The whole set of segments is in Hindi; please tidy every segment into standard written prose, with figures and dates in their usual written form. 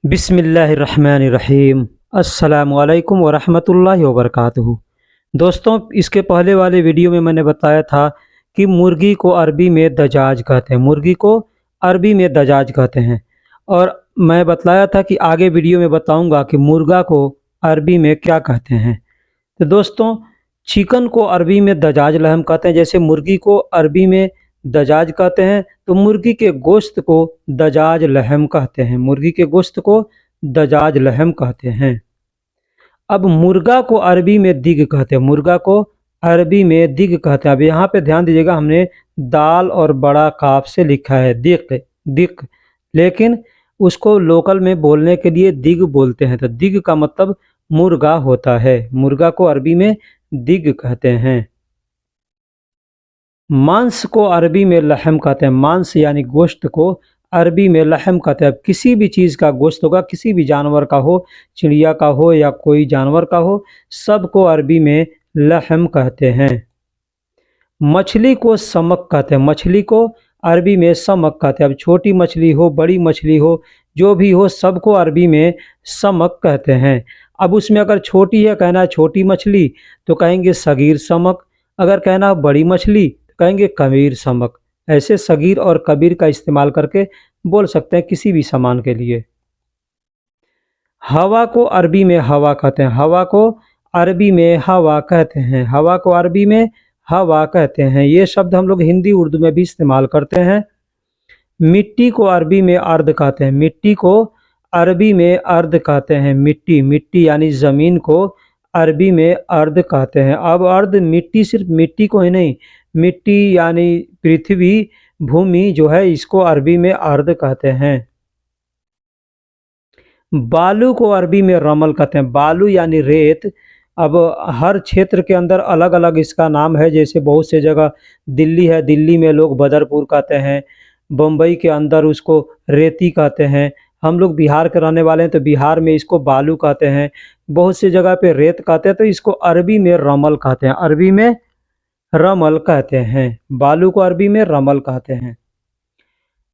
बिस्मिल्लाहिर्रहमानिर्रहीम। अस्सलामुअलैकुम वरहमतुल्लाहि वबरकातुहू। दोस्तों, इसके पहले वाले वीडियो में मैंने बताया था कि मुर्गी को अरबी में दजाज कहते हैं। मुर्गी को अरबी में दजाज कहते हैं। और मैं बतलाया था कि आगे वीडियो में बताऊंगा कि मुर्गा को अरबी में क्या कहते हैं। तो दोस्तों, चिकन को अरबी में दजाज लहम कहते हैं। जैसे मुर्गी को अरबी में दजाज कहते हैं, तो मुर्गी के गोश्त को दजाज लहम कहते हैं। मुर्गी के गोश्त को दजाज लहम कहते हैं। अब मुर्गा को अरबी में दिग कहते हैं। मुर्गा को अरबी में दिग कहते हैं। अब यहाँ पे ध्यान दीजिएगा, हमने दाल और बड़ा काफ से लिखा है दिक दिक, लेकिन उसको लोकल में बोलने के लिए दिग बोलते हैं। तो दिग का मतलब मुर्गा होता है। मुर्गा को अरबी में दिग कहते हैं। मांस को अरबी में लहम कहते हैं। मांस यानी गोश्त को अरबी में लहम कहते हैं। अब किसी भी चीज़ का गोश्त होगा, किसी भी जानवर का हो, चिड़िया का हो या कोई जानवर का हो, सबको अरबी में लहम कहते हैं। मछली को समक कहते हैं। मछली को अरबी में समक कहते हैं। अब छोटी मछली हो, बड़ी मछली हो, जो भी हो, सबको अरबी में समक कहते हैं। अब उसमें अगर छोटी है, कहना है छोटी मछली, तो कहेंगे सगीर समक। अगर कहना है बड़ी मछली, तो कहेंगे कबीर समक। ऐसे सगीर और कबीर का इस्तेमाल करके बोल सकते हैं किसी भी सामान के लिए। हवा को अरबी में हवा कहते हैं। हवा को अरबी में हवा कहते हैं। हवा को अरबी में हवा कहते हैं। ये शब्द हम लोग हिंदी उर्दू में भी इस्तेमाल करते हैं। मिट्टी को अरबी में अर्द कहते हैं। मिट्टी को अरबी में अर्द कहते हैं। मिट्टी मिट्टी यानी ज़मीन को अरबी में अर्द कहते हैं। अब अर्द मिट्टी, सिर्फ मिट्टी को ही नहीं, मिट्टी यानी पृथ्वी, भूमि जो है, इसको अरबी में अर्द कहते हैं। बालू को अरबी में रमल कहते हैं। बालू यानी रेत। अब हर क्षेत्र के अंदर अलग अलग इसका नाम है। जैसे बहुत से जगह दिल्ली है, दिल्ली में लोग बदरपुर कहते हैं। बम्बई के अंदर उसको रेती कहते हैं। हम लोग बिहार के रहने वाले हैं, तो बिहार में इसको बालू कहते हैं। बहुत सी जगह पे रेत कहते हैं, तो इसको अरबी में रमल कहते हैं। अरबी में रमल कहते हैं। बालू को अरबी में रमल कहते हैं।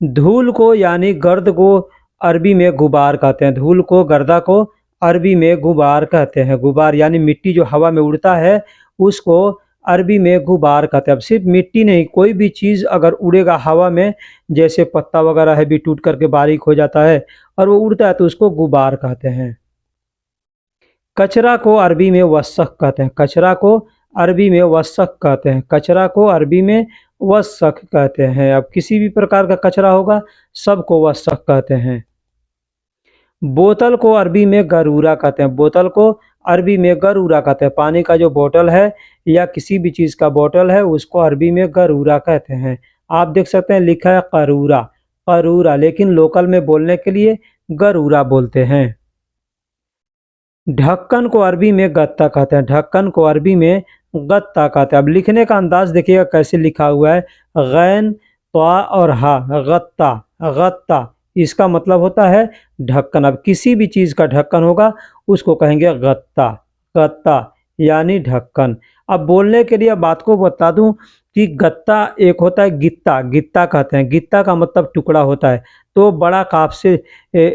धूल को यानी गर्द को अरबी में गुबार कहते हैं। धूल को, गर्दा को अरबी में गुबार कहते हैं। गुबार यानी मिट्टी जो हवा में उड़ता है, उसको अरबी में गुबार कहते हैं। अब सिर्फ मिट्टी नहीं, कोई भी चीज़ अगर उड़ेगा हवा में, जैसे पत्ता वगैरह है भी टूट करके बारीक हो जाता है और वो उड़ता है, तो उसको गुबार कहते हैं। कचरा को अरबी में वसख कहते हैं। कचरा को अरबी में वसख कहते हैं। कचरा को अरबी में वसख कहते हैं। अब किसी भी प्रकार का कचरा होगा, सबको वसख कहते हैं। बोतल को अरबी में गरूरा कहते हैं। बोतल को अरबी में गरूरा कहते हैं। पानी का जो बोतल है या किसी भी चीज़ का बोतल है, उसको अरबी में गरूरा कहते हैं। आप देख सकते हैं लिखा है करूरा, करूरा, लेकिन लोकल में बोलने के लिए गरूरा बोलते हैं। ढक्कन को अरबी में गत्ता कहते हैं। ढक्कन को अरबी में गत्ता कहते हैं। अब लिखने का अंदाज देखिएगा कैसे लिखा हुआ है, गैन, त्वा और हा, गत्ता, गत्ता। इसका मतलब होता है ढक्कन। अब किसी भी चीज़ का ढक्कन होगा, उसको कहेंगे गत्ता, गत्ता यानी ढक्कन। अब बोलने के लिए बात को बता दूं कि गत्ता एक होता है गित्ता, गित्ता कहते हैं। गित्ता का मतलब टुकड़ा होता है, तो बड़ा काफ से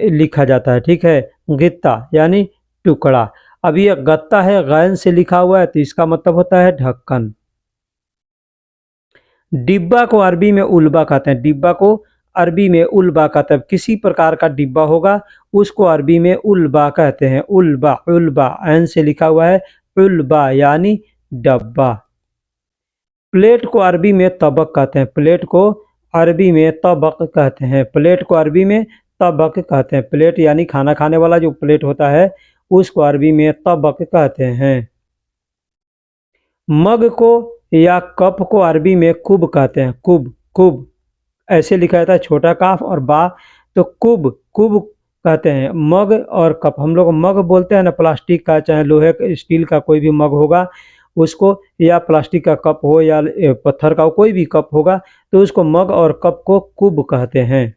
लिखा जाता है, ठीक है। गित्ता यानी टुकड़ा। अब ये गत्ता है, गैन से लिखा हुआ है, तो इसका मतलब होता है ढक्कन। डिब्बा को अरबी में उल्बा कहते हैं। डिब्बा को अरबी में उल्बा कहते हैं। किसी प्रकार का डिब्बा होगा, उसको अरबी में उल्बा कहते हैं। उल्बा, उल्बा, ऐन से लिखा हुआ है, उल्बा यानी डब्बा। प्लेट को अरबी में तबक कहते हैं। प्लेट को अरबी में तबक कहते हैं। प्लेट को अरबी में तबक कहते हैं। प्लेट यानी खाना खाने वाला जो प्लेट होता है, उसको अरबी में तबक कहते हैं। मग को या कप को अरबी में कुब कहते हैं। कुब, कुब ऐसे लिखा जाता है, छोटा काफ और बा, तो कुब, कुब कहते हैं। मग और कप, हम लोग मग बोलते हैं ना, प्लास्टिक का, चाहे लोहे का, स्टील का कोई भी मग होगा उसको, या प्लास्टिक का कप हो या पत्थर का, कोई भी कप होगा, तो उसको मग और कप को कुब कहते हैं।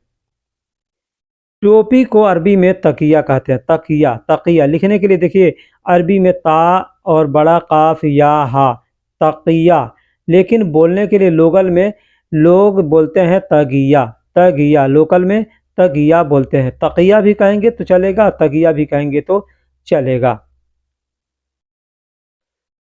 टोपी को अरबी में तकिया कहते हैं। तकिया, तकिया लिखने के लिए देखिए, अरबी में ता और बड़ा काफ या हा, तकिया। लेकिन बोलने के लिए लोकल में लोग बोलते हैं तगिया, तगिया, लोकल में तगिया बोलते हैं। तकिया भी कहेंगे तो चलेगा, तगिया भी कहेंगे तो चलेगा।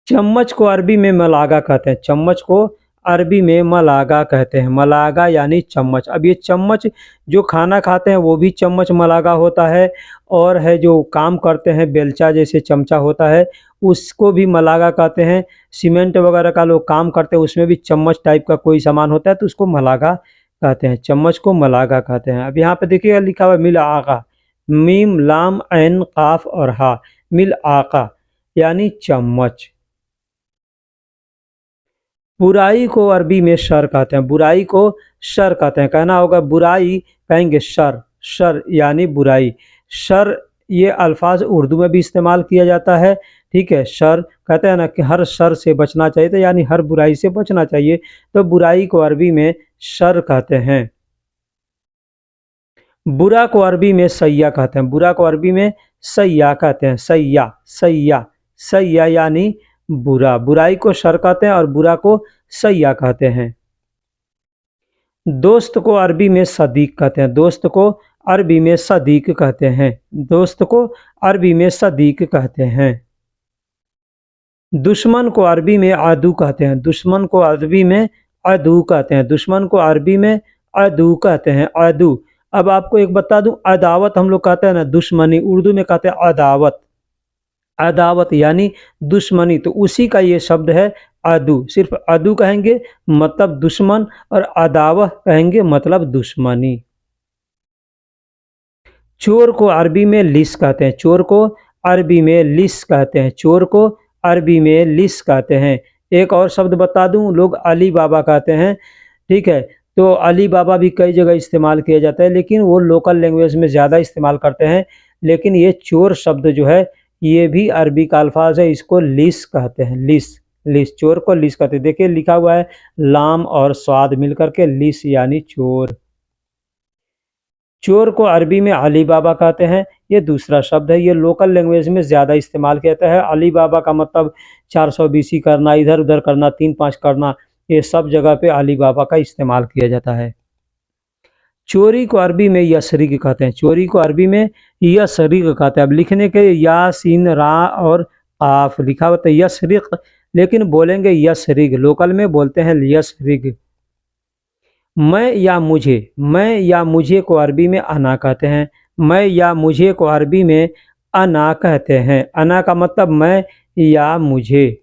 चम्मच को अरबी में मलागा कहते हैं। चम्मच को अरबी में मलागा कहते हैं। मलागा यानी चम्मच। अब ये चम्मच जो खाना खाते हैं वो भी चम्मच मलागा होता है, और है जो काम करते हैं बेलचा जैसे चमचा होता है उसको भी मलागा कहते हैं। सीमेंट वगैरह का लोग काम करते हैं उसमें भी चम्मच टाइप का कोई सामान होता है तो उसको मलागा कहते हैं। चम्मच को मलागा कहते हैं। अब यहाँ पे देखिएगा लिखा हुआ है मिल आका, मीम लाम ऐन काफ और हा, मिल आका यानी चम्मच। बुराई को अरबी में शर कहते हैं। बुराई को शर कहते हैं। कहना होगा बुराई, कहेंगे शर। शर यानी बुराई। शर ये अल्फाज उर्दू में भी इस्तेमाल किया जाता है। ठीक है, शर कहते हैं ना कि हर शर से बचना चाहिए, तो यानी हर बुराई से बचना चाहिए, तो बुराई को अरबी में शर कहते हैं। बुरा को अरबी में सैया कहते हैं। बुरा को अरबी में सैया कहते हैं। सैया, सैया, सैया यानी बुरा। बुराई को शर कहते हैं और बुरा को सैया कहते हैं। दोस्त को अरबी में सदीक कहते हैं। दोस्त को अरबी में सदीक कहते हैं। दोस्त को अरबी में सदीक कहते हैं। दुश्मन को अरबी में आदू कहते हैं। दुश्मन को अरबी में अदू कहते हैं। दुश्मन को अरबी में अदू कहते हैं। अदू। अब आपको एक बता दूं, अदावत हम लोग कहते हैं ना दुश्मनी, उर्दू में कहते हैं अदावत। अदावत यानी दुश्मनी, तो उसी का ये शब्द है अदू। सिर्फ अदू कहेंगे मतलब दुश्मन, और अदावत कहेंगे मतलब दुश्मनी। चोर को अरबी में लिस कहते हैं। चोर को अरबी में लिस कहते हैं। चोर को अरबी में लिस कहते हैं। एक और शब्द बता दूं, लोग अली बाबा कहते हैं। ठीक है, तो अली बाबा भी कई जगह इस्तेमाल किया जाता है, लेकिन वो लोकल लैंग्वेज में ज़्यादा इस्तेमाल करते हैं। लेकिन ये चोर शब्द जो है ये भी अरबी का अल्फाज है, इसको लिस कहते हैं। लिस, लिस, चोर को लिस कहते हैं। देखिए लिखा हुआ है लाम और स्वाद मिलकर के लिस यानी चोर। चोर को अरबी में अली बाबा कहते हैं। ये दूसरा शब्द है, ये लोकल लैंग्वेज में ज़्यादा इस्तेमाल किया जाता है। अली बाबा का मतलब 420 करना, इधर उधर करना, 3-5 करना, ये सब जगह पे अली बाबा का इस्तेमाल किया जाता है। चोरी को अरबी में यसरिक कहते हैं। चोरी को अरबी में यसरिक कहते हैं। अब लिखने के या सीन रा और काफ लिखा हुआ था यसरिक, लेकिन बोलेंगे यसरिक, लोकल में बोलते हैं यसरिक। मैं या मुझे, मैं या मुझे को अरबी में अना कहते हैं। मैं या मुझे को अरबी में अना कहते हैं। अना का मतलब मैं या मुझे।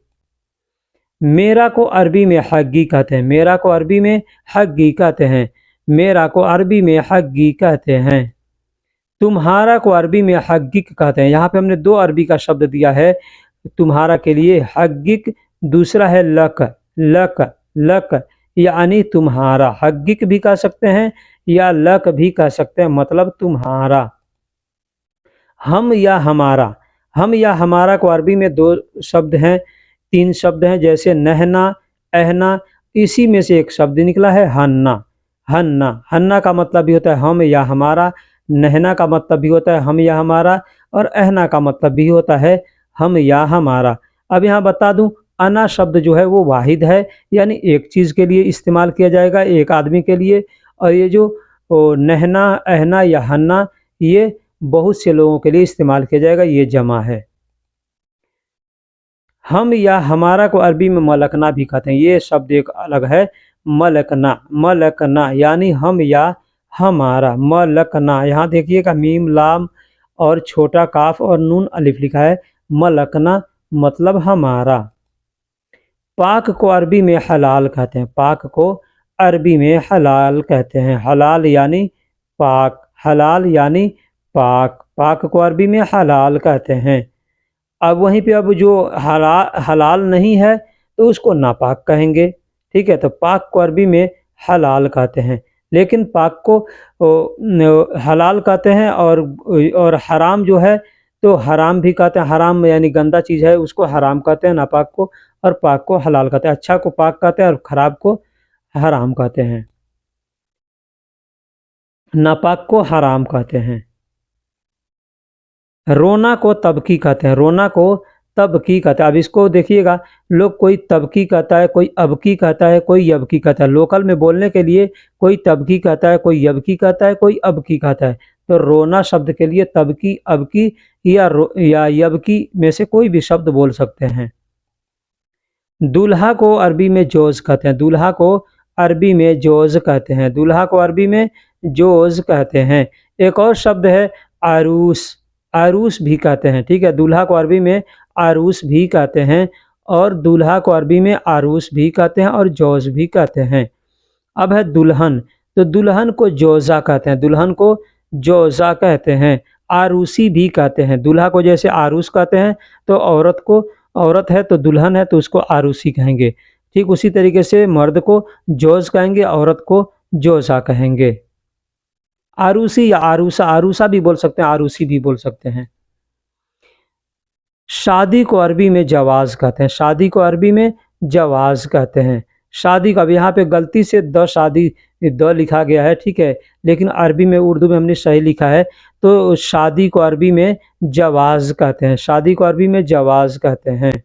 मेरा को अरबी में हग्गी कहते हैं। मेरा को अरबी में हग्गी कहते हैं। मेरा को अरबी में हग्गी कहते हैं। तुम्हारा को अरबी में हग्गिक कहते हैं। यहाँ पे हमने दो अरबी का शब्द दिया है तुम्हारा के लिए, हग्गिक, दूसरा है लक। लक, लक यानी तुम्हारा। हग्गिक भी कह सकते हैं या लक भी कह सकते हैं, मतलब तुम्हारा। हम या हमारा, हम या हमारा को अरबी में दो शब्द हैं, तीन शब्द हैं, जैसे नहना, अहना, इसी में से एक शब्द निकला है हन्ना। हन्ना, हन्ना का मतलब भी होता है हम या हमारा, नहना का मतलब भी होता है हम या हमारा, और अहना का मतलब भी होता है हम या हमारा। अब यहाँ बता दूं, अना शब्द जो है वो वाहिद है, यानी एक चीज़ के लिए इस्तेमाल किया जाएगा, एक आदमी के लिए। और ये जो नहना, अहना या हन्ना, ये बहुत से लोगों के लिए इस्तेमाल किया जाएगा, ये जमा है। हम या हमारा को अरबी में मलकना भी कहते हैं। ये शब्द एक अलग है, मलकना। मलकना यानी हम या हमारा। मलकना, यहाँ देखिएगा मीम लाम और छोटा काफ और नून अलिफ लिखा है। मलकना मतलब हमारा। पाक को अरबी में हलाल कहते हैं। पाक को अरबी में हलाल कहते हैं। हलाल यानी पाक, हलाल यानी पाक। पाक को अरबी में हलाल कहते हैं। अब वहीं पे अब जो हलाल नहीं है तो उसको नापाक कहेंगे। ठीक है, तो पाक को अरबी में हलाल कहते हैं। लेकिन पाक को हलाल कहते हैं, और हराम जो है तो हराम भी कहते हैं। हराम यानी गंदा चीज़ है उसको हराम कहते हैं नापाक को, और पाक को हलाल कहते हैं। अच्छा को पाक कहते हैं और खराब को हराम कहते हैं। नापाक को हराम कहते हैं। रोना को तबकी कहते हैं। रोना को तब की कहता है। अब इसको देखिएगा, लोग कोई तब की कहता है, कोई अब की कहता है, कोई यब की कहता है। लोकल में बोलने के लिए कोई तब की कहता है, कोई यब की कहता है, कोई अब की कहता है। तो रोना शब्द के लिए तब की, अब की या यब की में से कोई भी शब्द बोल सकते हैं। दूल्हा को अरबी में जोज कहते हैं। दूल्हा को अरबी में जोज कहते हैं। दूल्हा को अरबी में जोज कहते हैं। एक और शब्द है आरूस। आरूस भी कहते हैं, ठीक है। दूल्हा को अरबी में आरूस भी कहते हैं, और दूल्हा को अरबी में आरूस भी कहते हैं और जोज भी कहते हैं। अब है दुल्हन। तो दुल्हन को जोजा कहते हैं। दुल्हन को जोजा कहते हैं। आरूसी भी कहते हैं। दूल्हा को जैसे आरूस कहते हैं, तो औरत है तो दुल्हन है तो उसको आरूसी कहेंगे। ठीक उसी तरीके से मर्द को जोज कहेंगे, औरत को जोजा कहेंगे। आरूसी या आरूसा, आरूसा भी बोल सकते हैं, आरूसी भी बोल सकते हैं। शादी को अरबी में जवाज कहते हैं। शादी को अरबी में जवाज कहते हैं। शादी का, अब यहाँ पे गलती से द शादी द लिखा गया है, ठीक है, लेकिन अरबी में, उर्दू में हमने सही लिखा है। तो शादी को अरबी में जवाज कहते हैं। शादी को अरबी में जवाज कहते हैं।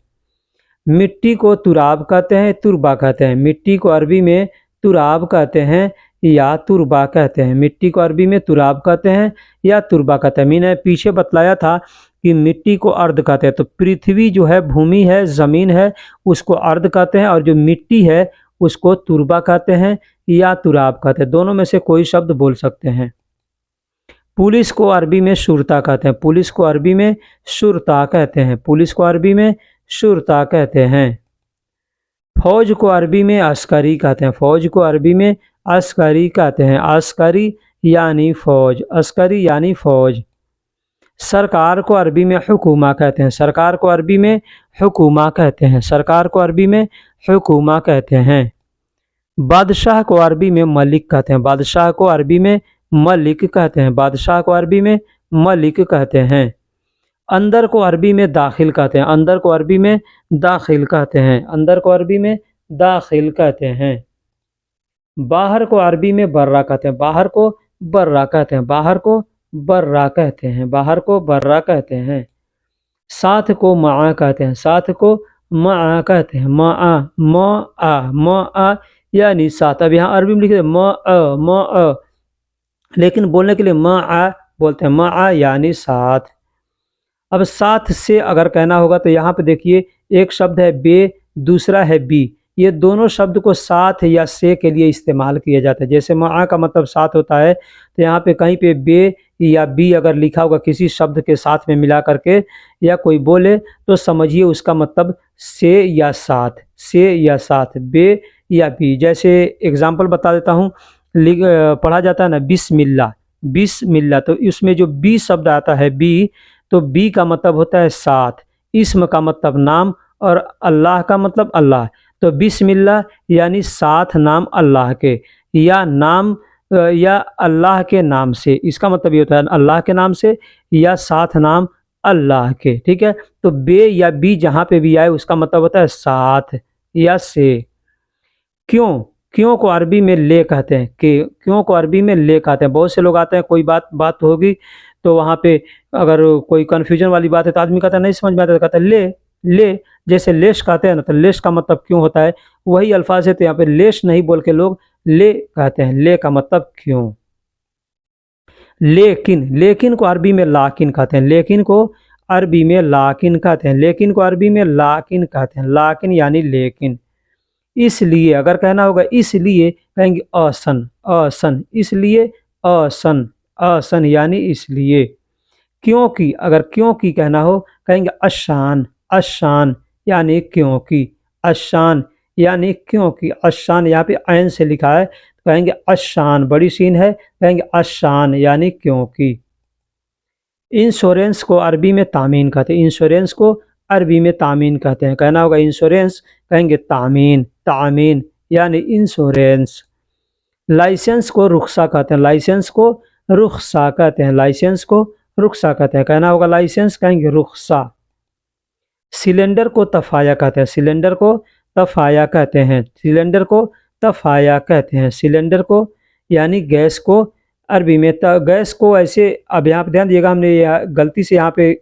मिट्टी को तुराब कहते हैं, तुरबा कहते हैं। मिट्टी को अरबी में तुराब कहते हैं या तुरबा कहते हैं। मिट्टी को अरबी में तुराब कहते हैं या तुरबा कहते हैं। मैंने पीछे बतलाया था कि मिट्टी को अर्ध कहते हैं। तो पृथ्वी जो है, भूमि है, ज़मीन है, उसको अर्ध कहते हैं, और जो मिट्टी है उसको तुरबा कहते हैं या तुराब कहते हैं। दोनों में से कोई शब्द बोल सकते हैं। पुलिस को अरबी में शुरता कहते हैं। पुलिस को अरबी में शुरता कहते हैं। पुलिस को अरबी में शुरता कहते हैं। फौज को अरबी में अस्करी कहते हैं। फौज को अरबी में अस्करी कहते हैं। अस्करी यानी फौज, अस्करी यानी फौज। सरकार को अरबी में हुकूमा कहते हैं। सरकार को अरबी में हुकूमा कहते हैं। सरकार को अरबी में हुकूमा कहते हैं। बादशाह को अरबी में मलिक कहते हैं। बादशाह को अरबी में मलिक कहते हैं। बादशाह को अरबी में मलिक कहते हैं। अंदर को अरबी में दाखिल कहते हैं। अंदर को अरबी में दाखिल कहते हैं। अंदर को अरबी में दाखिल कहते हैं। बाहर को अरबी में बर्रा कहते हैं। बाहर को बर्रा कहते हैं। बाहर को बर्रा कहते हैं। बाहर को बर्रा कहते हैं। साथ को मा कहते हैं। साथ को मा कहते हैं। मा यानी साथ। अब यहाँ अरबी में लिखे म, लेकिन बोलने के लिए मा बोलते हैं। मा यानी साथ। अब साथ से अगर कहना होगा तो यहाँ पे देखिए, एक शब्द है बे, दूसरा है बी। ये दोनों शब्द को साथ या से के लिए इस्तेमाल किया जाता है। जैसे मा का मतलब साथ होता है, तो यहाँ पे कहीं पे बे या बी अगर लिखा होगा किसी शब्द के साथ में मिला करके, या कोई बोले, तो समझिए उसका मतलब से या साथ, से या साथ, बे या बी। जैसे एग्जाम्पल बता देता हूँ, पढ़ा जाता है ना बिस्मिल्लाह, बिस्मिल्लाह, तो इसमें जो बी शब्द आता है, बी, तो बी का मतलब होता है साथ, इस्म का मतलब नाम, और अल्लाह का मतलब अल्लाह। तो बिस्मिल्लाह यानी साथ नाम अल्लाह के, या नाम या अल्लाह के नाम से। इसका मतलब ये होता है अल्लाह के नाम से या साथ नाम अल्लाह के, ठीक है। तो बे या बी जहाँ पे भी आए उसका मतलब होता है साथ या से। क्यों को अरबी में ले कहते हैं। कि क्यों को अरबी में ले कहते हैं। बहुत से लोग आते हैं, कोई बात होगी तो वहाँ पे अगर कोई कन्फ्यूजन वाली बात है तो आदमी कहता है नहीं समझ में आता, तो कहता है ले। जैसे लेश कहते हैं ना, तो लेश का मतलब क्यों होता है, वही अल्फाज है। तो यहाँ पे लेश नहीं बोल के लोग ले कहते हैं। ले का मतलब क्यों। लेकिन को अरबी में लाकिन कहते हैं। लेकिन को अरबी में लाकिन कहते हैं। लेकिन को अरबी में लाकिन कहते हैं। लाकिन यानी लेकिन। इसलिए अगर कहना होगा, इसलिए कहेंगे असन। इसलिए असन यानी इसलिए। क्योंकि अगर क्योंकि कहना हो, कहेंगे अशान यानी क्योंकि। अशान यानी क्योंकि। अशान यहाँ पे ऐन से लिखा है, तो कहेंगे अशान, बड़ी सीन है, कहेंगे अशान यानी क्योंकि। इंश्योरेंस को अरबी में तामीन कहते हैं। इंश्योरेंस को अरबी में तामीन कहते हैं। कहना होगा इंश्योरेंस, कहेंगे तामीन यानी इंश्योरेंस। लाइसेंस को रुखसा कहते हैं। लाइसेंस को रुखसा कहते हैं। लाइसेंस को रुखसा कहते हैं। कहना होगा लाइसेंस, कहेंगे रुखसा। सिलेंडर को तफाया कहते हैं। सिलेंडर को तफाया कहते हैं। सिलेंडर को तफाया कहते हैं। सिलेंडर को यानी गैस को अरबी में गैस को ऐसे, अब यहाँ पे ध्यान दिएगा, हमने गलती से यहाँ पे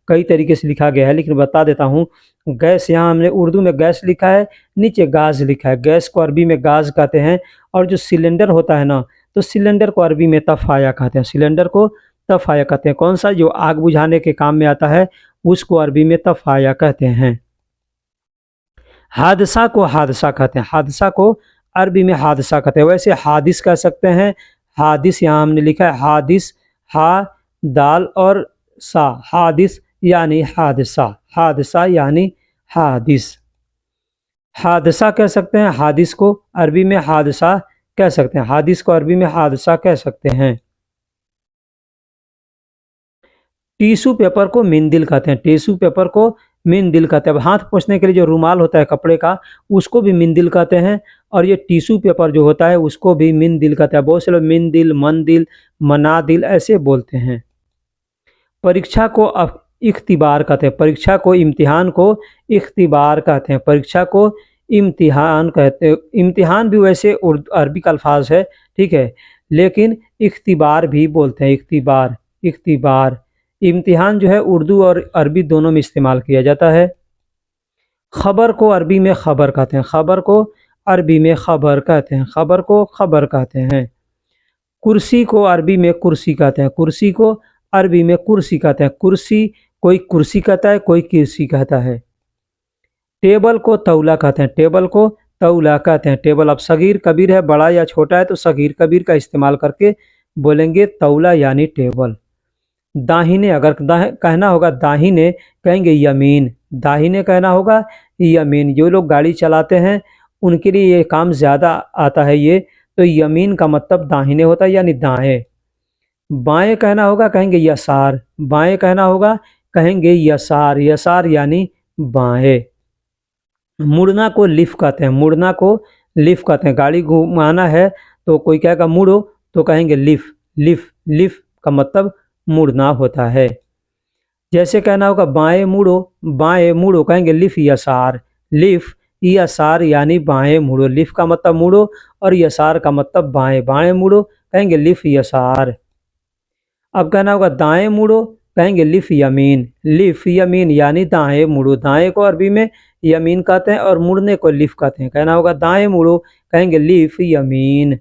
कई तरीके से लिखा गया है, लेकिन बता देता हूँ। गैस, यहाँ हमने उर्दू में गैस लिखा है, नीचे गाज लिखा है। गैस को अरबी में गाज कहते हैं। और जो सिलेंडर होता है ना, तो सिलेंडर को अरबी में तफ़ाया कहते हैं। सिलेंडर को तफ़ाया कहते हैं। कौन सा? जो आग बुझाने के काम में आता है, उसको अरबी में तफ़ाया कहते हैं। हादसा को हादसा कहते हैं। हादसा को अरबी में हादसा कहते हैं। वैसे हादिस कह सकते हैं। हादिस यहाँ हमने लिखा है हादिस, हा दाल और सा, हादिस यानी हादसा, हादसा यानी हादिस। हादसा कह सकते हैं, हादिस को अरबी में हादसा कह सकते हैं। हादिस को अरबी में हादसा कह सकते हैं। टिश्यू पेपर को मिंदिल कहते हैं। टिश्यू पेपर को मिंदिल कहते हैं। अब हाथ पोंछने के लिए जो रुमाल होता है कपड़े का, उसको भी मिंदिल कहते हैं। और ये टिश्यू पेपर जो होता है उसको भी मिंदिल कहते हैं। बहुत से लोग मिंदिल, मंदिल, मनादिल ऐसे बोलते हैं। परीक्षा को इख्तिबार कहते हैं। परीक्षा को, इम्तिहान को इख्तिबार कहते हैं। परीक्षा को इम्तिहान कहते हैं। इम्तिहान भी वैसे अरबी का अल्फाज है, ठीक है, लेकिन इख्तिबार भी बोलते हैं। इख्तिबार, इख्तिबार। इम्तिहान जो है उर्दू और अरबी दोनों में इस्तेमाल किया जाता है। खबर को अरबी में खबर कहते हैं। खबर को अरबी में खबर कहते हैं। खबर को खबर कहते हैं। कुर्सी को अरबी में कुर्सी कहते हैं। कुर्सी को अरबी में कुर्सी कहते हैं। कुर्सी, कोई कुर्सी कहता है, कोई किरसी कहता है। टेबल को तौला कहते हैं। टेबल को तौला कहते हैं। टेबल अब सगीर कबीर है, बड़ा या छोटा है, तो सगीर कबीर का इस्तेमाल करके बोलेंगे तौला यानी टेबल। दाहिने, अगर कहना होगा दाहिने, कहेंगे यमीन। दाहिने कहना होगा यमीन। जो लोग गाड़ी चलाते हैं उनके लिए ये काम ज़्यादा आता है ये, तो यमीन का मतलब दाहिने होता है यानी दाएं। बाएं कहना होगा, कहेंगे यसार। बाएं कहना होगा, कहेंगे यसार। यसार यानी बाएं। मुड़ना को लिफ कहते हैं। मुड़ना को लिफ कहते हैं। गाड़ी घुमाना है तो कोई कहेगा मुड़ो, तो कहेंगे लिफ। लिफ, लिफ का मतलब मुड़ना होता है। जैसे कहना होगा बाएं मुड़ो, बाएं मुड़ो, कहेंगे लिफ यसार। लिफ यसार यानी बाएं मुड़ो। लिफ का मतलब मुड़ो और यसार का मतलब बाएं। बाएं मुड़ो, कहेंगे लिफ यसार। अब कहना होगा दाएं मुड़ो, कहेंगे लिफ यमीन। लिफ यमीन यानी दाएं मुड़ो। दाएं को अरबी में यमीन कहते हैं और मुड़ने को लिफ कहते हैं। कहना होगा दाएं मुड़ो, कहेंगे लिफ यमीन।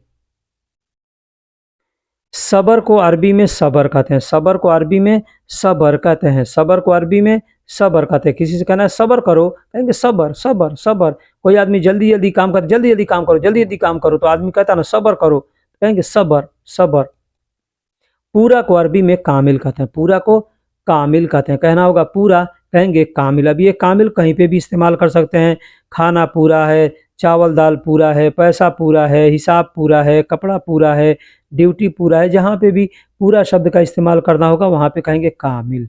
सबर को अरबी में सबर कहते हैं। सबर को अरबी में सबर कहते हैं। सबर को अरबी में सबर कहते हैं। किसी से कहना है सबर करो, कहेंगे सबर, सबर, सबर। कोई आदमी जल्दी जल्दी काम कर, जल्दी जल्दी काम करो, जल्दी जल्दी काम करो, तो आदमी कहता है ना सबर करो, कहेंगे सबर, सबर। पूरा को अरबी में कामिल कहते हैं। पूरा को कामिल कहते हैं। कहना होगा पूरा, कहेंगे कामिल। अब ये कामिल कहीं पे भी इस्तेमाल कर सकते हैं। खाना पूरा है, चावल दाल पूरा है, पैसा पूरा है, हिसाब पूरा है, कपड़ा पूरा है, ड्यूटी पूरा है। जहाँ पे भी पूरा शब्द का इस्तेमाल करना होगा वहाँ पे कहेंगे कामिल।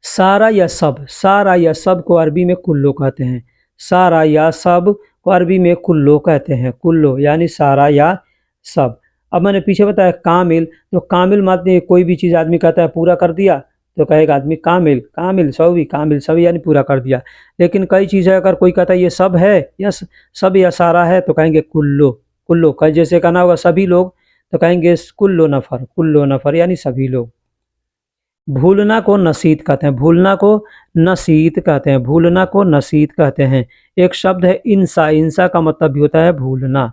सारा या सब, सारा या सब को अरबी में कुल्लो कहते हैं। सारा या सब को अरबी में कुल्लो कहते हैं। कुल्लो यानी सारा या सब। अब मैंने पीछे बताया कामिल, तो कामिल मतलब कोई भी चीज़ आदमी कहता है पूरा कर दिया, तो कहेगा आदमी कामिल। कामिल सभी, कामिल सभी यानी पूरा कर दिया। लेकिन कई चीज़ें अगर कोई कहता है ये सब है या सब या सारा है, तो कहेंगे कुल्लो। कुल्लो का जैसे कहना होगा सभी लोग, तो कहेंगे कुल्लो नफ़र। कुल्लो नफ़र यानी सभी लोग। भूलना को नसीत कहते हैं। भूलना को नसीत कहते हैं। भूलना को नसीत कहते हैं। एक शब्द है इंसा। इंसा का मतलब भी होता है भूलना।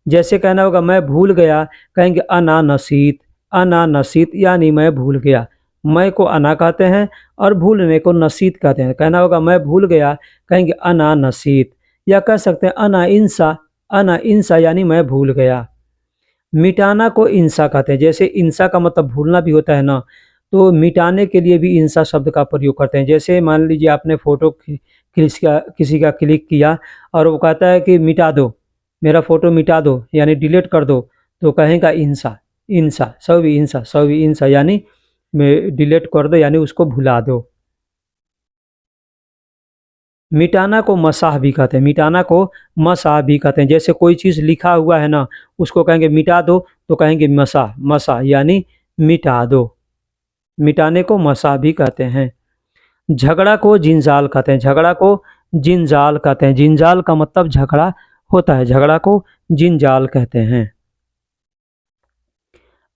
जैसे कहना होगा मैं भूल गया, कहेंगे अना नसीत। अना नसीत यानी मैं भूल गया। मैं को अना कहते हैं और भूलने को नसीत कहते हैं। कहना होगा मैं भूल गया, कहेंगे अना नसीत। या कह सकते हैं अना इंसा। अना इंसा यानी मैं भूल गया। मिटाना को इंसा कहते हैं। जैसे इंसा का मतलब भूलना भी होता है ना, तो मिटाने के लिए भी इंसा शब्द का प्रयोग करते हैं। जैसे मान लीजिए आपने फ़ोटो किसी का क्लिक किया और वो कहता है कि मिटा दो, मेरा फ़ोटो मिटा दो यानी डिलीट कर दो, तो कहेगा इंसा। इंसा सभी, इंसा सभी, इंसा यानी डिलीट कर दो यानी उसको भुला दो। मिटाना को मसाह भी कहते हैं। मिटाना को मसाह भी कहते हैं। जैसे कोई चीज़ लिखा हुआ है ना, उसको कहेंगे मिटा दो, तो कहेंगे मसाह। मसाह यानी मिटा दो। मिटाने को मसाह भी कहते हैं। झगड़ा को जिंजाल कहते हैं। झगड़ा को जिंजाल कहते हैं। जिंजाल का मतलब झगड़ा होता है। झगड़ा को जिंजाल कहते हैं।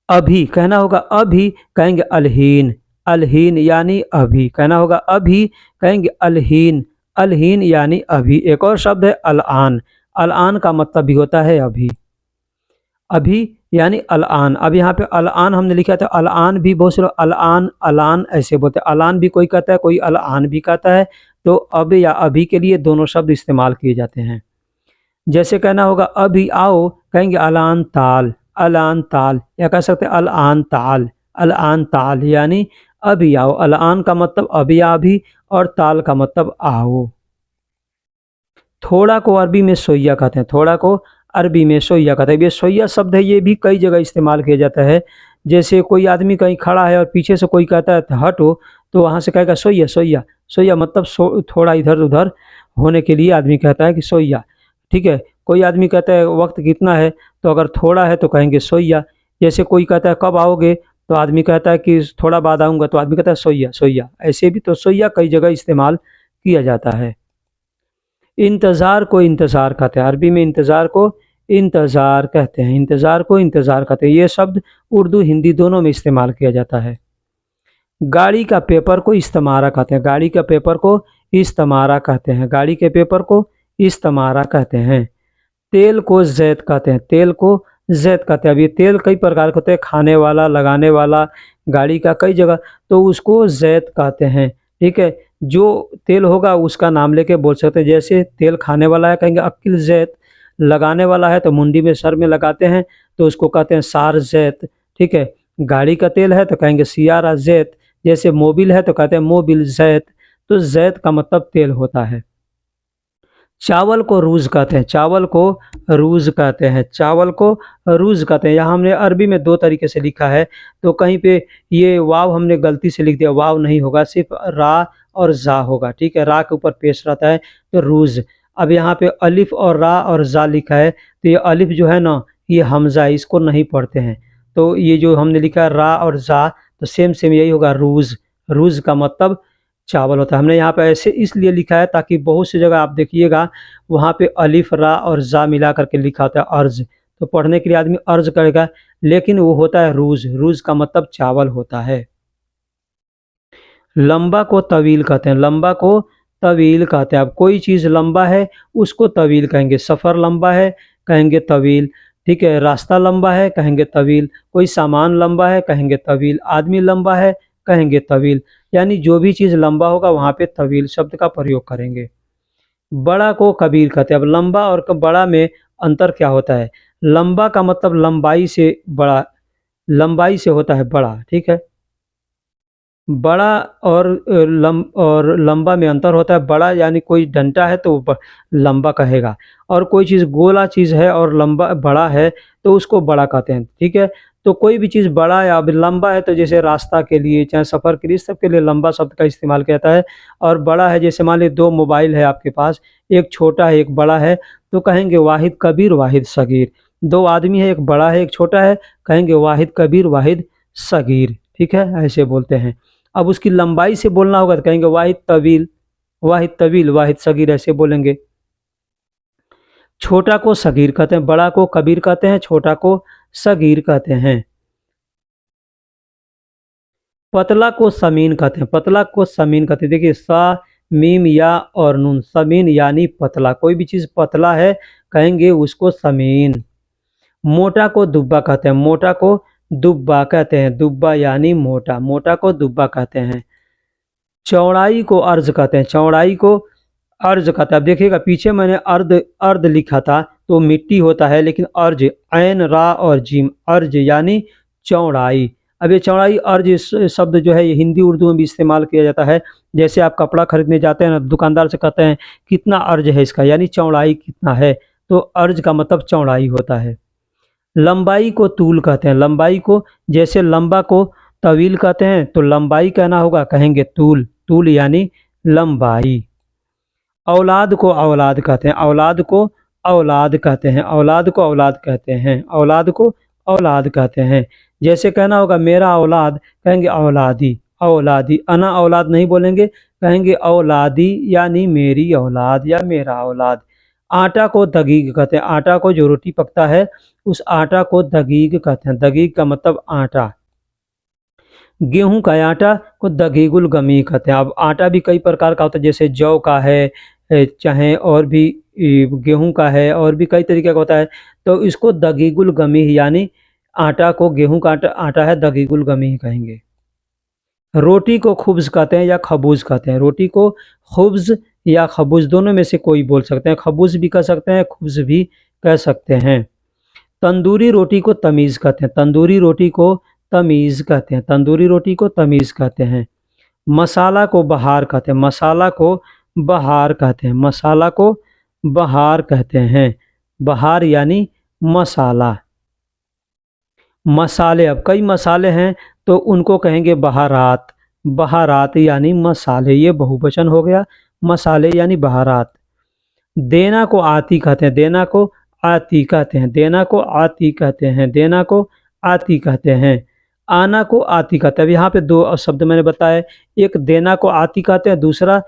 अभी कहना होगा अभी, कहेंगे अलहीन। अलहीन यानी अभी, कहना होगा अभी, कहेंगे अलहीन। अलहीन यानी अभी। एक और शब्द है अलआन। अलआन का मतलब भी होता है अभी। अभी यानी अलआन। अब यहाँ पे अलआन हमने लिखा था, अलआन भी बहुत से लोग अलआन अलान ऐसे बोलते हैं। अलान भी कोई कहता है, कोई अलआन भी कहता है। तो अब या अभी के लिए दोनों शब्द इस्तेमाल किए जाते हैं। जैसे कहना होगा अभी आओ, कहेंगे अलान ताल। अलान ताल, या कह सकते हैं अलआन ताल। अलआन ताल यानी अभी आओ। अलआन का मतलब अभी या अभी, और ताल का मतलब आओ। थोड़ा को अरबी में सोइया कहते हैं। थोड़ा को अरबी में सोइया कहते हैं। ये सोइया शब्द है, ये भी कई जगह इस्तेमाल किया जाता है। जैसे कोई आदमी कहीं खड़ा है और पीछे से कोई कहता है हटो, तो वहाँ से कहेगा सोइया सोइया। सोइया मतलब थोड़ा इधर उधर होने के लिए आदमी कहता है कि सोइया। ठीक है। कोई आदमी कहता है वक्त कितना है, तो अगर थोड़ा है तो कहेंगे सोइया। जैसे कोई कहता है कब आओगे, तो आदमी कहता है कि थोड़ा बाद आऊँगा, तो आदमी कहता है सोइया सोइया। ऐसे भी तो सोइया कई जगह इस्तेमाल किया जाता है। इंतज़ार को इंतज़ार कहते हैं। अरबी में इंतज़ार को इंतज़ार कहते हैं। इंतज़ार को इंतज़ार कहते हैं। ये शब्द उर्दू हिंदी दोनों में इस्तेमाल किया जाता है। गाड़ी का पेपर को इस्तमारा कहते हैं। गाड़ी का पेपर को इस्तमारा कहते हैं। गाड़ी के पेपर को इस्तमारा कहते हैं। तेल को जैत कहते हैं। तेल को जैत कहते हैं। अब ये तेल कई प्रकार के होते हैं, खाने वाला, लगाने वाला, गाड़ी का कई जगह, तो उसको जैत कहते हैं। ठीक है। जो तेल होगा उसका नाम लेके बोल सकते हैं। जैसे तेल खाने वाला है, कहेंगे अक्ल जैत। लगाने वाला है तो मुंडी में, सर में लगाते हैं, तो उसको कहते हैं सार जैत। ठीक है। गाड़ी का तेल है तो कहेंगे सियारा जैत। जैसे मोबिल है तो कहते हैं मोबिल जैत। तो जैत का मतलब तेल होता है। चावल को रूज़ कहते हैं। चावल को रूज़ कहते हैं। चावल को रूज़ कहते हैं। यहाँ हमने अरबी में दो तरीके से लिखा है, तो कहीं पे ये वाव हमने गलती से लिख दिया। वाव नहीं होगा, सिर्फ रा और जा होगा। ठीक है। रा के ऊपर पेश रहता है, तो रूज़। अब यहाँ पे अलिफ और रा और जा लिखा है, तो ये अलिफ जो है ना, ये हमजा, इसको नहीं पढ़ते हैं। तो ये जो हमने लिखा है रा और जा, तो सेम सेम यही होगा, रूज़। रूज़ का मतलब चावल होता है। हमने यहाँ पे ऐसे इसलिए लिखा है ताकि बहुत सी जगह आप देखिएगा, वहाँ पे अलिफ रा और जा मिला करके लिखा होता है अर्ज, तो पढ़ने के लिए आदमी अर्ज करेगा, लेकिन वो होता है रूज। रूज का मतलब चावल होता है। लंबा को तवील कहते हैं। लंबा को तवील कहते हैं। अब कोई चीज़ लंबा है उसको तवील कहेंगे। सफ़र लंबा है, कहेंगे तवील। ठीक है। रास्ता लंबा है, कहेंगे तवील। कोई सामान लंबा है, कहेंगे तवील। आदमी लंबा है, कहेंगे तवील। यानी जो भी चीज़ लंबा होगा वहाँ पे तवील शब्द का प्रयोग करेंगे। बड़ा को कबीर कहते हैं। अब लंबा और बड़ा में अंतर क्या होता है? लंबा का मतलब लंबाई से बड़ा, लंबाई से होता है बड़ा। ठीक है। बड़ा और लंबा में अंतर होता है। बड़ा यानी कोई डंडा है तो वो लंबा कहेगा, और कोई चीज़ गोला चीज़ है और लंबा बड़ा है तो उसको बड़ा कहते हैं। ठीक है। तो कोई भी चीज़ बड़ा या लंबा है, तो जैसे रास्ता के लिए, चाहे सफ़र के लिए, सब के लिए लंबा शब्द का इस्तेमाल किया जाता है। और बड़ा है, जैसे मान लीजिए दो मोबाइल है आपके पास, एक छोटा है एक बड़ा है, तो कहेंगे वाहिद कबीर वाहिद सगीर। दो आदमी है, एक बड़ा है एक छोटा है, कहेंगे वाहिद कबीर वाहिद सगीर। ठीक है। ऐसे बोलते हैं। अब उसकी लंबाई से बोलना होगा तो कहेंगे वाहिद तवील, वाहिद तवील, वाहिद सगीर, ऐसे बोलेंगे। छोटा को सगीर कहते हैं, बड़ा को कबीर कहते हैं, छोटा को सगीर कहते हैं। पतला को समीन कहते हैं। पतला को समीन कहते हैं। देखिए सा मीम या और नून, समीन यानी पतला। कोई भी चीज़ पतला है, कहेंगे उसको समीन। मोटा को दुब्बा कहते हैं। मोटा को दुब्बा कहते हैं। दुब्बा यानी मोटा, मोटा को दुब्बा कहते हैं। चौड़ाई को अर्ज कहते हैं। चौड़ाई को अर्ज कहता है। अब देखिएगा पीछे मैंने अर्ध अर्ध लिखा था, तो मिट्टी होता है, लेकिन अर्ज, ऐन रा और जीम, अर्ज यानी चौड़ाई। अब ये चौड़ाई अर्ज शब्द जो है ये हिंदी उर्दू में भी इस्तेमाल किया जाता है। जैसे आप कपड़ा खरीदने जाते हैं ना, दुकानदार से कहते हैं कितना अर्ज है इसका, यानी चौड़ाई कितना है, तो अर्ज का मतलब चौड़ाई होता है। लंबाई को तूल कहते हैं। लंबाई को, जैसे लंबा को तवील कहते हैं, तो लंबाई कहना होगा, कहेंगे तूल। तूल यानी लंबाई। औलाद को औलाद कहते हैं। औलाद को औलाद कहते हैं। औलाद को औलाद कहते हैं। औलाद को औलाद कहते हैं। जैसे कहना होगा मेरा औलाद, कहेंगे औलादी। औलादी। अना औलाद नहीं बोलेंगे, कहेंगे औलादी, यानी मेरी औलाद या मेरा औलाद। आटा को दगीग कहते हैं। आटा को, जो रोटी पकता है, उस आटा को दगीग कहते हैं। दगीग का मतलब आटा। गेहूं का आटा को दगीगुल गमी कहते हैं। अब आटा भी कई प्रकार का होता है, जैसे जौ का है, चाहे और भी गेहूं का है, और भी कई तरीके का होता है। तो इसको दगीगुल गमी यानी आटा को, गेहूं का आटा आटा है, दगीगुल गमी ही कहेंगे। रोटी को खुब्ज कहते हैं या खबूज कहते हैं। रोटी को खुब्ज या खबूज दोनों में से कोई बोल सकते हैं। खबूज भी कह सकते हैं, खुब्ज भी कह सकते हैं। तंदूरी रोटी को तमीज़ कहते हैं। तंदूरी रोटी को तमीज़ कहते हैं। तंदूरी रोटी को तमीज़ कहते हैं। मसाला को बहार कहते हैं। मसाला को बहार कहते हैं। मसाला को बहार कहते हैं। बहार यानी मसाला। मसाले, अब कई मसाले हैं तो उनको कहेंगे बहारात। बहारात यानी मसाले, ये बहुवचन हो गया। मसाले यानी बहारात। देना को आती कहते हैं। देना को आती कहते हैं। देना को आती कहते हैं। देना को आती कहते हैं। आना को आती कहते हैं। अब यहाँ पे दो शब्द मैंने बताए, एक देना को आती कहते हैं, दूसरा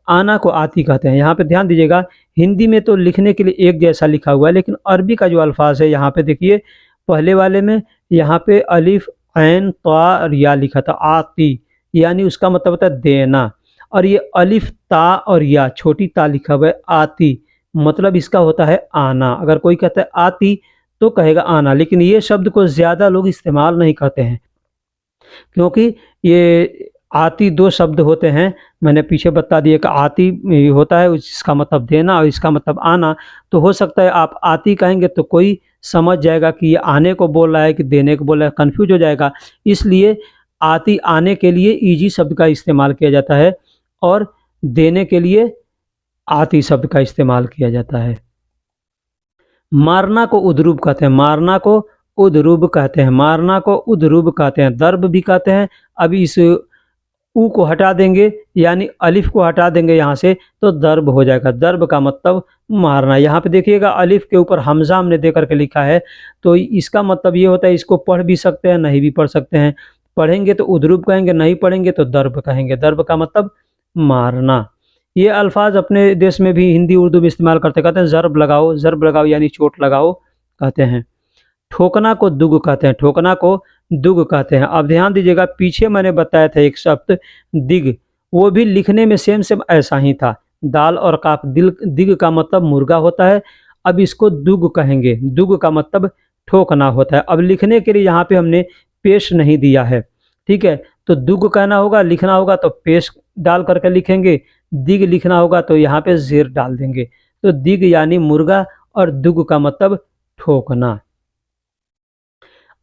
आना को आती कहते हैं। यहाँ पे ध्यान दीजिएगा, हिंदी में तो लिखने के लिए एक जैसा लिखा हुआ है, लेकिन अरबी का जो अल्फाज है यहाँ पे देखिए, पहले वाले में यहाँ पे अलिफ ऐन ता और या लिखा था, आती यानी उसका मतलब होता है देना, और ये अलिफ ता और या छोटी ता लिखा हुआ है आती, मतलब इसका होता है आना। अगर कोई कहता है आती तो कहेगा आना, लेकिन ये शब्द को ज़्यादा लोग इस्तेमाल नहीं करते हैं, क्योंकि ये आती दो शब्द होते हैं। मैंने पीछे बता दिया कि आती होता है इसका मतलब देना और इसका मतलब आना। तो हो सकता है आप आती कहेंगे तो कोई समझ जाएगा कि ये आने को बोल रहा है कि देने को बोल रहा है, कन्फ्यूज हो जाएगा। इसलिए आती आने के लिए ईजी शब्द का इस्तेमाल किया जाता है, और देने के लिए आती शब्द का इस्तेमाल किया जाता है। मारना को उद्रूब कहते हैं। मारना को उद्रूब कहते हैं। मारना को उद्रूब कहते हैं। दर्ब भी कहते हैं। अभी इस ऊ को हटा देंगे, यानी अलिफ को हटा देंगे यहाँ से, तो दर्ब हो जाएगा। दर्ब का मतलब मारना। यहाँ पे देखिएगा अलिफ के ऊपर हमजा हमने दे करके लिखा है, तो इसका मतलब ये होता है, इसको पढ़ भी सकते हैं, नहीं भी पढ़ सकते हैं। पढ़ेंगे तो उद्रूब कहेंगे, नहीं पढ़ेंगे तो दर्ब कहेंगे। दर्ब का मतलब मारना। ये अल्फाज अपने देश में भी हिंदी उर्दू में इस्तेमाल करते, कहते हैं ज़र्ब लगाओ। ज़र्ब लगाओ यानी चोट लगाओ कहते हैं। ठोकना को दुग कहते हैं। ठोकना को दुग कहते हैं। अब ध्यान दीजिएगा, पीछे मैंने बताया था एक शब्द दिग, वो भी लिखने में सेम सेम ऐसा ही था। दाल और काफ, दिग का मतलब मुर्गा होता है। अब इसको दुग कहेंगे। दुग का मतलब ठोकना होता है। अब लिखने के लिए यहाँ पे हमने पेश नहीं दिया है, ठीक है, तो दुग कहना होगा, लिखना होगा तो पेश डाल करके लिखेंगे। दिग लिखना होगा तो यहाँ पे जेर डाल देंगे। तो दिग यानी मुर्गा, और दुग का मतलब ठोकना।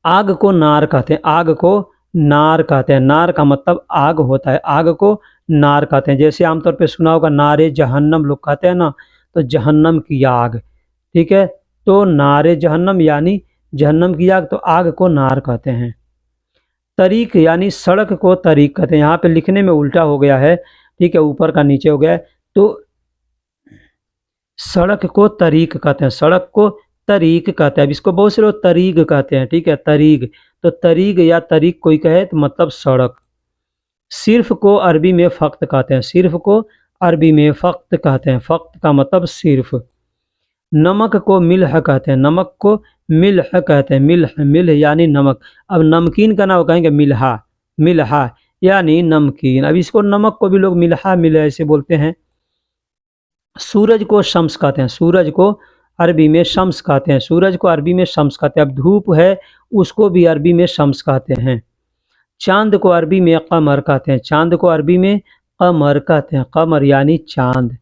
आग को नार कहते हैं। आग को नार कहते हैं। नार का मतलब आग होता है। आग को नार कहते हैं। जैसे आमतौर पे सुना होगा नारे जहन्नम लोग कहते हैं ना, तो जहन्नम की आग, ठीक है, तो नारे जहन्नम यानी जहन्नम की आग, तो आग को नार कहते हैं। तरीक यानी सड़क को तरीक कहते हैं। यहाँ पे लिखने में उल्टा हो गया है, ठीक है, ऊपर का नीचे हो गया है, तो सड़क को तरीक कहते हैं। सड़क को तरीक कहते हैं। अब इसको बहुत से लोग तरीग कहते हैं, ठीक है, तरीग, तो तरीग या तरीक कोई कहे तो मतलब सड़क। सिर्फ को अरबी में फ़क्त कहते हैं। सिर्फ को अरबी में फ़क्त कहते हैं। फ़क्त का मतलब सिर्फ। नमक को मिल्ह कहते हैं। नमक को मिल्ह कहते हैं। मिल्ह, मिल्ह यानी नमक। अब नमकीन का नाम कहेंगे मिल्हा। मिल्हा यानी नमकीन। अब इसको नमक को भी लोग मिल्हा मिल्हा ऐसे बोलते हैं। सूरज को शम्स कहते हैं। सूरज को अरबी में शम्स कहते हैं। सूरज को अरबी में शम्स कहते हैं। अब धूप है उसको भी अरबी में शम्स कहते हैं। चांद को अरबी में कमर कहते हैं। चांद को अरबी में कमर कहते हैं। कमर यानी चांद।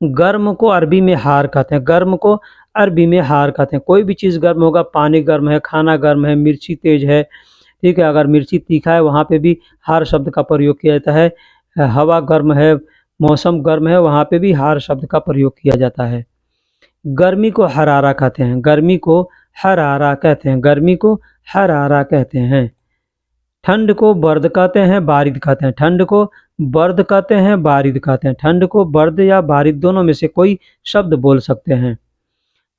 गर्म को अरबी में हार कहते हैं। गर्म को अरबी में हार कहते हैं। कोई भी चीज़ गर्म होगा, पानी गर्म है, खाना गर्म है, मिर्ची तेज है, ठीक है, अगर मिर्ची तीखा है वहाँ पे भी हार शब्द का प्रयोग किया जाता है। हवा गर्म है, मौसम गर्म है, वहाँ पे भी हार शब्द का प्रयोग किया जाता है। गर्मी को हरारा कहते हैं। गर्मी को हरारा कहते हैं। गर्मी को हरारा कहते हैं। ठंड को बर्द कहते हैं, बारिद कहते हैं। ठंड को बर्द कहते हैं, बारिद कहते हैं। ठंड को बर्द या बारिद दोनों में से कोई शब्द बोल सकते हैं।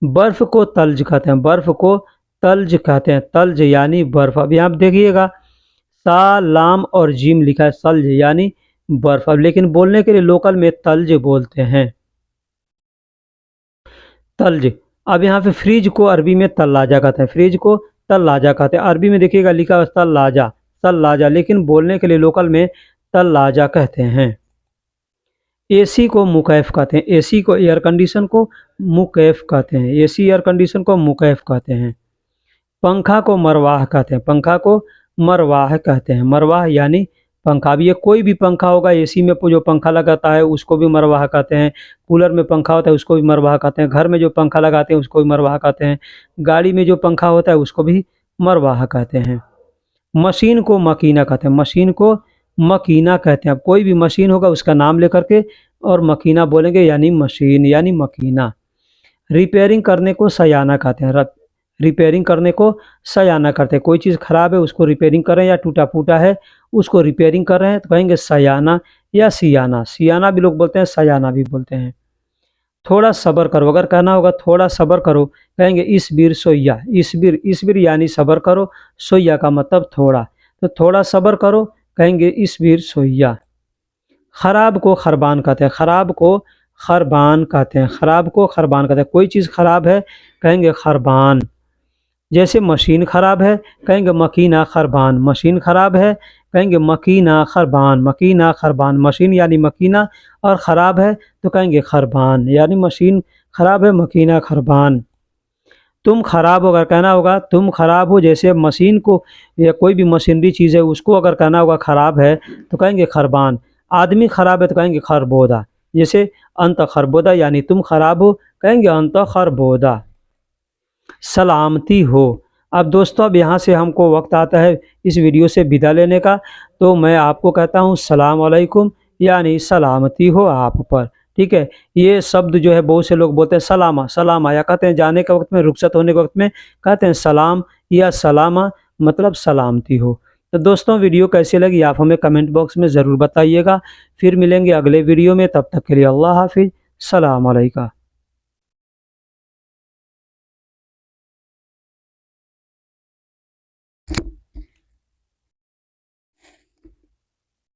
बर्फ को तल्ज कहते हैं। बर्फ को तल्ज कहते हैं। तल्ज यानी बर्फ। अब यहाँ देखिएगा सा लाम और जीम लिखा है, सल्ज यानी बर्फ। अब लेकिन बोलने के लिए लोकल में तल्ज बोलते हैं। तल्ज। अब यहाँ पे फ्रिज को अरबी में तल्लाजा कहते हैं। फ्रिज को तल्लाजा कहते हैं। अरबी में देखिएगा लिखा है तल्लाजा, तल्लाजा, लेकिन बोलने के लिए लोकल में तल्लाजा कहते हैं। एसी को मुकैफ कहते हैं, एसी को एयर कंडीशन को मुकैफ कहते हैं, एसी एयर कंडीशन को मुकैफ कहते हैं। पंखा को मरवाह कहते हैं, पंखा को मरवाह कहते हैं। मरवाह यानी पंखा भी, ये कोई भी पंखा होगा, एसी में जो पंखा लगाता है उसको भी मरवाह कहते हैं, कूलर में पंखा होता है उसको भी मरवाह कहते हैं, घर में जो पंखा लगाते हैं उसको भी मरवाह कहते हैं, गाड़ी में जो पंखा होता है उसको भी मरवाह कहते हैं। मशीन को मकीना कहते हैं, मशीन को मकीना कहते हैं। अब कोई भी मशीन होगा उसका नाम लेकर के और मकीना बोलेंगे, यानी मशीन यानी मकीना। रिपेयरिंग करने को सयाना कहते हैं, रिपेयरिंग करने को सयाना करते हैं। कोई चीज़ ख़राब है उसको रिपेयरिंग कर रहे हैं, या टूटा फूटा है उसको रिपेयरिंग कर रहे हैं तो कहेंगे सयाना या सियाना। सियाना भी लोग बोलते हैं, सयाना भी बोलते हैं। थोड़ा सब्र करो, अगर कहना होगा थोड़ा सब्र करो, कहेंगे इसबिर सोया। इसबिर, इसबिर यानी सब्र करो, सोया का मतलब थोड़ा, तो थोड़ा सब्र करो कहेंगे इसबिर सोया। ख़राब को खरबान कहते हैं, ख़राब को खरबान कहते हैं, ख़राब को खरबान कहते हैं। कोई चीज़ ख़राब है कहेंगे खरबान। जैसे मशीन ख़राब है कहेंगे मकीना खरबान, मशीन ख़राब है कहेंगे मकीना खरबान, मकीना खरबान। मशीन यानी मकीना और ख़राब है तो कहेंगे खरबान, यानी मशीन ख़राब है मकीना खरबान। तुम ख़राब हो, अगर कहना होगा तुम ख़राब हो, जैसे मशीन को या कोई भी मशीनरी चीज़ है उसको अगर कहना होगा ख़राब है तो कहेंगे खरबान। आदमी ख़राब है तो कहेंगे खरबोदा। जैसे अंत खरबोदा यानी तुम ख़राब हो कहेंगे अंत खरबोदा। सलामती हो। अब दोस्तों अब यहाँ से हमको वक्त आता है इस वीडियो से विदा लेने का, तो मैं आपको कहता हूँ सलाम अलैकुम, यानी सलामती हो आप पर। ठीक है, ये शब्द जो है बहुत से लोग बोलते हैं सलामा, सलामा, या कहते हैं जाने के वक्त में, रुखसत होने के वक्त में कहते हैं सलाम या सलामा, मतलब सलामती हो। तो दोस्तों वीडियो कैसी लगी आप हमें कमेंट बॉक्स में ज़रूर बताइएगा। फिर मिलेंगे अगले वीडियो में, तब तक के लिए अल्लाह हाफिज़, सलाम अलैकुम।